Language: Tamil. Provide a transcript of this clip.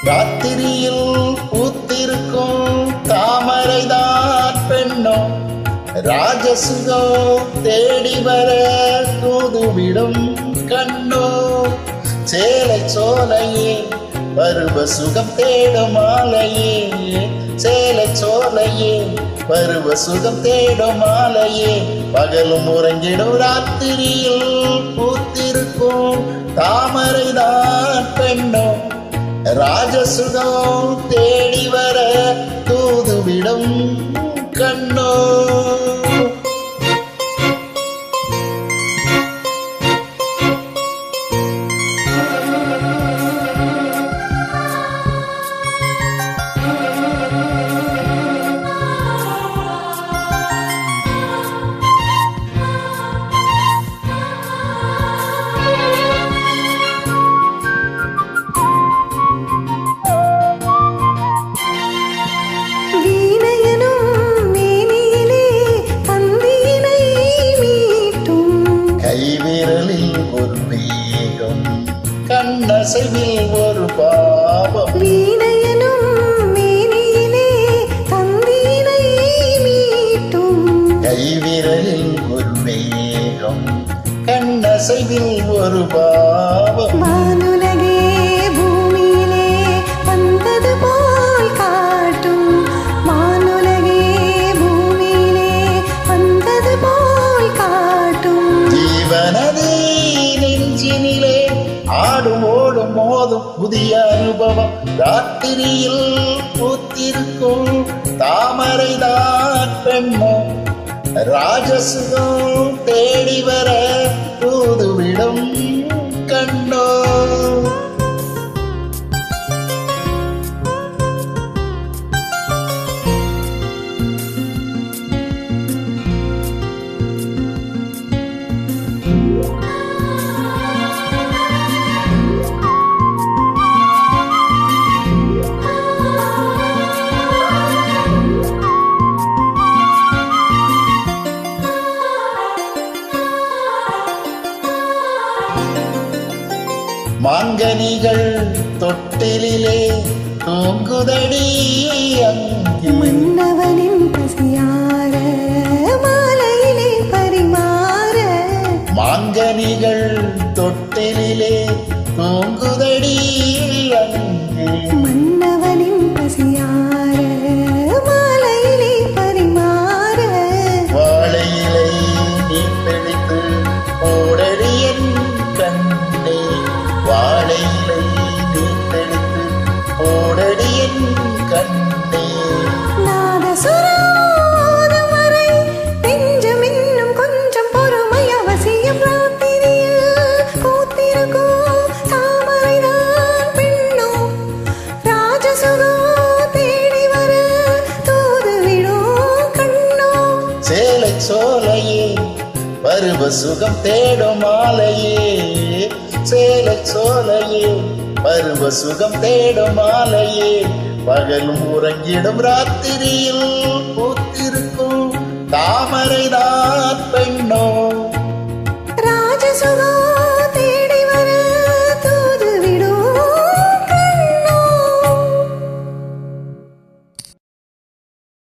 ராத்திரியில் பூத்திருக்கும் தாமரைதான் பெண்ணோ, ராஜசுகம் தேடி வர தூதுவிடும் கண்ணோ. சேலை சோலையே பருவ சுகம் தேடும் மாலையே, சேலை சோலையே பருவ சுகம் தேடும் மாலையே. பகலும் உறங்கிடும் ராத்திரியில் பூத்திருக்கும் தாமரைதான் பெண்ணோ, ராஜசுகம் தேடி வர தூதுவிடும் கண்ணோ. கைவிரலில் ஒரு வேகம், கண்ணசைவில் ஒரு பாவம். வீணையனும் மேனியிலே தந்தீனை மீட்டும். கைவிரலில் ஒரு வேகம், கண்ணசைவில் ஒரு பாவம். வானுலகே பூமியிலே வந்தது போல் காட்டும், வானுலகே பூமியிலே வந்தது போல் காட்டும். ஜீவனதே நெஞ்சினிலே ஆடும் ஓடும் மோதும் புதிய அனுபவம். ராத்திரியில் பூத்திருக்கும் தாமரைதான் பெண்ணோ, ராஜசுகம் தேடி வர தூதுவிடும் கண்ணோ. மாங்கனிகள் தொட்டிலே தூங்குதடி அங்கே, மன்னவனின் பசியார மாலையிலே பரிமாற. மாங்கனிகள் தொட்டிலே தூங்குதடி அங்கே, மன்னவனின் பசியார மாலையிலே பரிமாற. வாழையிலை நீ பிடித்து ஓடடி என் கண்ணே, வாழையிலை நீ பிடித்து ஓடடி என் கண்ணே. நாதசுரம் வரை நெஞ்சம் இன்னும் கொஞ்சம் பொறுமை அவசியம். ராத்திரியில் பூத்திருக்கும் தாமரைதான் பெண்ணோ, ராஜசுகம் தேடி வர தூதுவிடும் கண்ணோ. சேலை சோலையே பருவ சுகம் தேடும் மாலையே, சேலை சோலையே பருவ சுகம் தேடும் மாலையே. பகலும் உறங்கிடும் ராத்திரியில் பூத்திருக்கும் தாமரைதான் பெண்ணோ, ராஜசுகம்